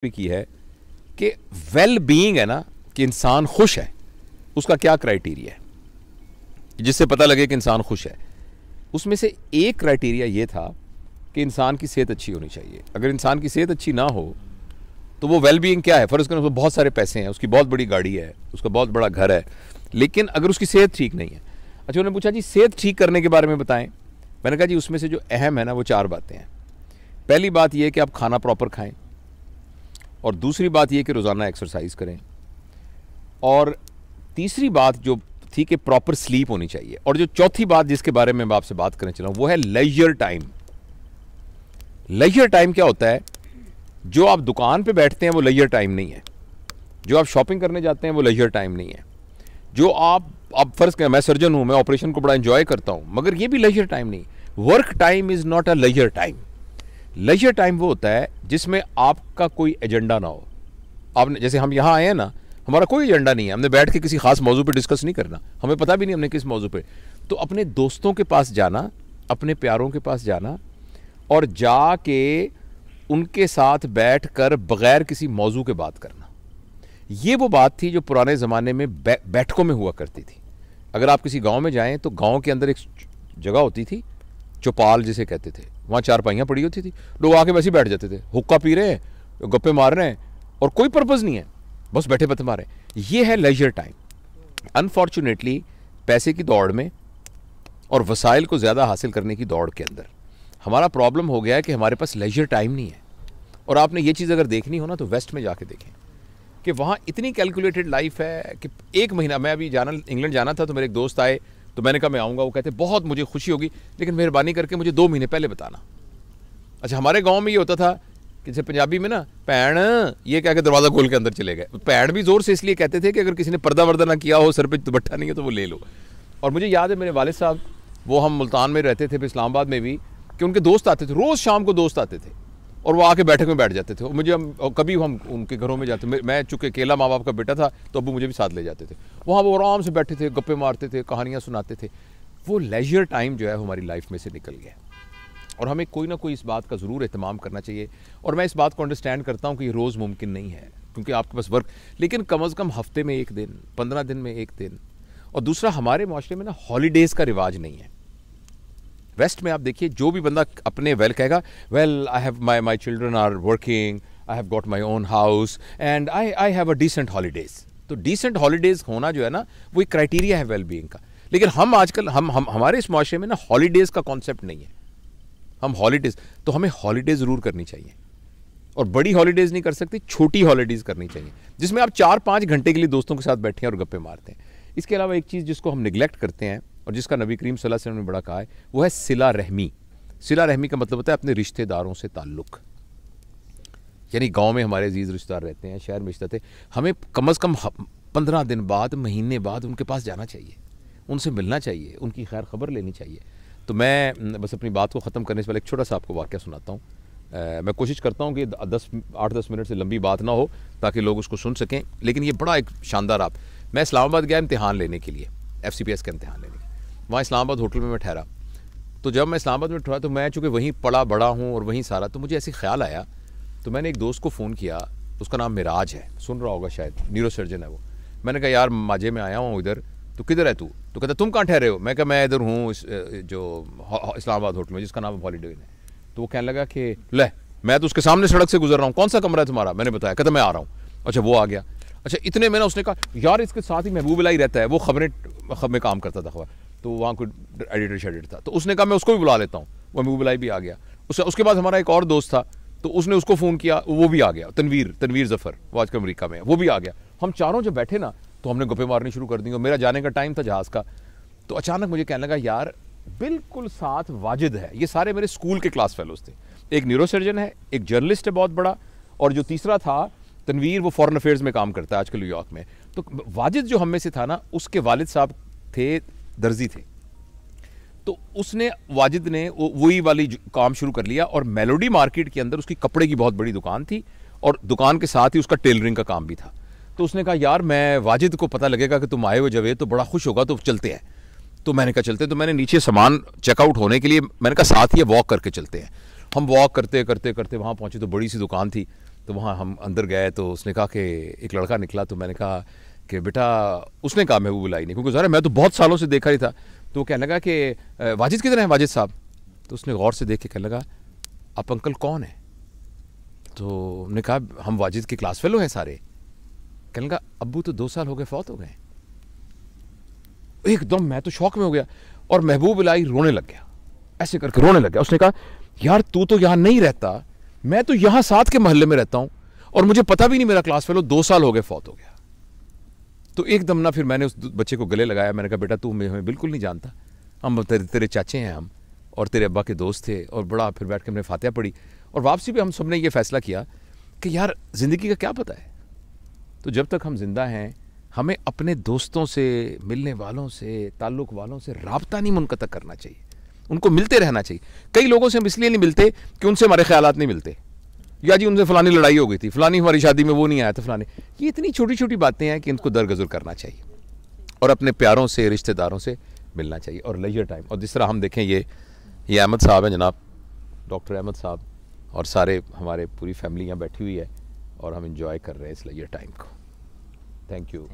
भी की है कि वेल बीइंग है ना, कि इंसान खुश है, उसका क्या क्राइटेरिया है जिससे पता लगे कि इंसान खुश है। उसमें से एक क्राइटेरिया ये था कि इंसान की सेहत अच्छी होनी चाहिए। अगर इंसान की सेहत अच्छी ना हो तो वो वेल बीइंग क्या है, फर्ज करें उसको बहुत सारे पैसे हैं, उसकी बहुत बड़ी गाड़ी है, उसका बहुत बड़ा घर है, लेकिन अगर उसकी सेहत ठीक नहीं है। अच्छा, उन्होंने पूछा जी सेहत ठीक करने के बारे में बताएं। मैंने कहा जी उसमें से जो अहम है ना वो 4 बातें हैं। पहली बात यह है कि आप खाना प्रॉपर खाएं, और दूसरी बात यह कि रोज़ाना एक्सरसाइज करें, और तीसरी बात जो थी कि प्रॉपर स्लीप होनी चाहिए, और जो चौथी बात जिसके बारे में मैं आपसे बात करने चला हूं वो है लेजर टाइम। लेजर टाइम क्या होता है? जो आप दुकान पे बैठते हैं वो लेजर टाइम नहीं है, जो आप शॉपिंग करने जाते हैं वो लेजर टाइम नहीं है, जो आप फर्ज करें मैं सर्जन हूं, मैं ऑपरेशन को बड़ा एंजॉय करता हूं, मगर ये भी लेजर टाइम नहीं। Work time is not a leisure time. Leisure time वो होता है जिसमें आपका कोई एजेंडा ना हो। आपने जैसे हम यहाँ आए हैं ना, हमारा कोई एजेंडा नहीं है, हमने बैठ के किसी खास मौजू पे डिस्कस नहीं करना, हमें पता भी नहीं हमने किस मौजू पे। तो अपने दोस्तों के पास जाना, अपने प्यारों के पास जाना, और जाके उनके साथ बैठकर बगैर किसी मौजू के बात करना, ये वो बात थी जो पुराने ज़माने में बैठकों में हुआ करती थी। अगर आप किसी गांव में जाएं तो गांव के अंदर एक जगह होती थी, चौपाल जिसे कहते थे, वहाँ चारपाइयाँ पड़ी होती थी, लोग आके वैसे ही बैठ जाते थे, हुक्का पी रहे हैं, गप्पे मार रहे हैं, और कोई पर्पज़ नहीं है, बस बैठे बते मारे। ये है लेजर टाइम। अनफॉर्चुनेटली पैसे की दौड़ में और वसाइल को ज़्यादा हासिल करने की दौड़ के अंदर हमारा प्रॉब्लम हो गया है कि हमारे पास लेजर टाइम नहीं है। और आपने ये चीज़ अगर देखनी हो ना तो वेस्ट में जाके देखें कि वहाँ इतनी कैलकुलेटेड लाइफ है कि एक महीना, मैं अभी इंग्लैंड जाना था तो मेरे एक दोस्त आए, तो मैंने कहा मैं आऊँगा, वो कहते बहुत मुझे खुशी होगी लेकिन मेहरबानी करके मुझे 2 महीने पहले बताना। अच्छा, हमारे गाँव में ये होता था कि जैसे पंजाबी में ना पैण ये कह के दरवाज़ा खोल के अंदर चले गए। पैण भी ज़ोर से इसलिए कहते थे कि अगर किसी ने पर्दा वर्दा ना किया हो, सर पे दुपट्टा नहीं है तो वो ले लो। और मुझे याद है मेरे वालिद साहब, वो हम मुल्तान में रहते थे, फिर इस्लामाबाद में भी, कि उनके दोस्त आते थे, रोज़ शाम को दोस्त आते थे और वो आके बैठक में बैठ जाते थे। मुझे कभी हम उनके घरों में जाते, मैं चूँकि अकेला माँ बाप का बेटा था तो अबू मुझे भी साथ ले जाते थे। वहाँ वो आराम से बैठे थे, गप्पे मारते थे, कहानियाँ सुनाते थे। वो लेजर टाइम जो है हमारी लाइफ में से निकल गया, और हमें कोई ना कोई इस बात का ज़रूर एहतमाम करना चाहिए। और मैं इस बात को अंडरस्टैंड करता हूँ कि ये रोज़ मुमकिन नहीं है क्योंकि आपके पास वर्क, लेकिन कम अज़ कम हफ्ते में 1 दिन, 15 दिन में 1 दिन। और दूसरा, हमारे माशरे में ना हॉलीडेज़ का रिवाज नहीं है। वेस्ट में आप देखिए, जो भी बंदा अपने वेल कहेगा, well I have my children are working, I have got my own house and I have a decent holidays. तो डिसेंट हॉलीडेज़ होना जो है ना वो एक क्राइटेरिया है वेल बीइंग का। लेकिन हम आजकल हमारे इस माशरे में ना हॉलीडेज़ का कॉन्सेप्ट नहीं है। हम हॉलीडेज़, तो हमें हॉलीडेज़ ज़रूर करनी चाहिए, और बड़ी हॉलीडेज़ नहीं कर सकते, छोटी हॉलीडेज़ करनी चाहिए जिसमें आप 4-5 घंटे के लिए दोस्तों के साथ बैठे हैं और गप्पे मारते हैं। इसके अलावा एक चीज़ जिसको हम निगलेक्ट करते हैं और जिसका नबी करीम सल्लल्लाहु अलैहि वसल्लम ने बड़ा कहा है, वो है सिला रहमी। सिला रहमी का मतलब होता है अपने रिश्तेदारों से ताल्लुक़। यानी गांव में हमारे अजीज़ रिश्तेदार रहते हैं, शहर में रिश्ते थे, हमें कम अज़ कम 15 दिन बाद, महीने बाद उनके पास जाना चाहिए, उनसे मिलना चाहिए, उनकी खैर खबर लेनी चाहिए। तो मैं बस अपनी बात को ख़त्म करने से पहले एक छोटा सा आपको वाक़या सुनाता हूँ। मैं कोशिश करता हूँ कि 8-10 मिनट से लंबी बात ना हो ताकि लोग उसको सुन सकें, लेकिन ये बड़ा एक शानदार मैं इस्लामाबाद गया इम्तिहान लेने के लिए, FCPS का इम्तिहान लेने के लिए। वहाँ इस्लामाबाद होटल में मैं ठहरा। तो जब मैं इस्लामाबाद में ठहरा तो मैं चूँकि वहीं पला बड़ा हूँ और वहीं सारा, तो मुझे ऐसे ख्याल आया, तो मैंने एक दोस्त को फ़ोन किया, उसका नाम मिराज है, सुन रहा होगा शायद, न्यूरो सर्जन है वो। मैंने कहा यार माजे में आया हूँ इधर, तो किधर है तू? तो कहता तुम कहाँ ठहरे हो? मैं कहा मैं इधर हूँ जो इस्लामाबाद होटल में जिसका नाम हॉलीडे है। तो वो कहने लगा कि ले मैं तो उसके सामने सड़क से गुजर रहा हूँ, कौन सा कमरा है तुम्हारा? मैंने बताया, कहता मैं आ रहा हूँ। अच्छा, वो आ गया। अच्छा, इतने में ना उसने कहा यार इसके साथ ही महबूब अलाई रहता है, वो खबर में काम करता था, खबर तो वहाँ कोई एडिटर शेडिटर था, तो उसने कहा मैं उसको भी बुला लेता हूँ। वो महबूब अलाई भी आ गया। उसके बाद हमारा एक और दोस्त था, तो उसने उसको फ़ोन किया, वो भी आ गया, तनवीर ज़फ़र, वो आजकल अमेरिका में है, वो भी आ गया। हम चारों जब बैठे ना तो हमने गप्पे मारनी शुरू कर दी, और मेरा जाने का टाइम था जहाज़ का। तो अचानक मुझे कहने लगा यार बिल्कुल साथ वाजिद है, ये सारे मेरे स्कूल के क्लास फेलोज थे, एक न्यूरो सर्जन है, एक जर्नलिस्ट है बहुत बड़ा, और जो तीसरा था तनवीर, वो फॉरेन अफेयर्स में काम करता है आजकल न्यूयॉर्क में। तो वाजिद जो हम में से था ना, उसके वालिद साहब थे दर्जी थे, तो उसने वाजिद ने वही वाली काम शुरू कर लिया, और मेलोडी मार्केट के अंदर उसकी कपड़े की बहुत बड़ी दुकान थी, और दुकान के साथ ही उसका टेलरिंग का काम भी था। तो उसने कहा यार मैं वाजिद को पता लगेगा कि तुम आए हो जवेद, तो बड़ा खुश होगा, तो चलते हैं। तो मैंने कहा चलते। तो मैंने नीचे सामान चेकआउट होने के लिए मैंने कहा साथ ही वॉक करके चलते हैं। हम वॉक करते करते करते वहाँ पहुँचे तो बड़ी सी दुकान थी। तो वहाँ हम अंदर गए तो उसने कहा कि एक लड़का निकला, तो मैंने कहा कि बेटा, उसने कहा महबूब इलाही ने, क्योंकि ज़रा मैं तो बहुत सालों से देखा ही था। तो वो कहने लगा कि वाजिद किधर हैं वाजिद साहब? तो उसने गौर से देख के कहने लगा आप अंकल कौन है? तो हमने कहा हम वाजिद के क्लास फेलो हैं सारे। कहने लगा अब्बू तो 2 साल हो गए फौत हो गए। एकदम मैं तो शौक में हो गया और महबूब इलाही रोने लग गया, ऐसे करके रोने लग गया। उसने कहा यार तू तो यहाँ नहीं रहता, मैं तो यहाँ साथ के मोहल्ले में रहता हूँ और मुझे पता भी नहीं मेरा क्लास फेलो 2 साल हो गए फौत हो गया। तो एकदम ना फिर मैंने उस बच्चे को गले लगाया, मैंने कहा बेटा तू हमें बिल्कुल नहीं जानता, हम तेरे चाचे हैं हम, और तेरे अब्बा के दोस्त थे। और बड़ा फिर बैठ के हमने फातिहा पढ़ी और वापसी पे हम सब ने ये फैसला किया कि यार ज़िंदगी का क्या पता है, तो जब तक हम जिंदा हैं हमें अपने दोस्तों से, मिलने वालों से, ताल्लुक़ वालों से राब्ता नहीं मुनक़ता करना चाहिए, उनको मिलते रहना चाहिए। कई लोगों से हम इसलिए नहीं मिलते कि उनसे हमारे ख्यालात नहीं मिलते, या जी उनसे फलानी लड़ाई हो गई थी, फलानी हमारी शादी में वो नहीं आया था, फलाने। ये इतनी छोटी छोटी बातें हैं कि इनको दरगुजर करना चाहिए और अपने प्यारों से, रिश्तेदारों से मिलना चाहिए। और लेजर टाइम, और जिस तरह हम देखें ये अहमद साहब हैं जनाब, डॉक्टर अहमद साहब, और सारे हमारे पूरी फैमिली यहाँ बैठी हुई है और हम इंजॉय कर रहे हैं इस लेजर टाइम को। Thank you.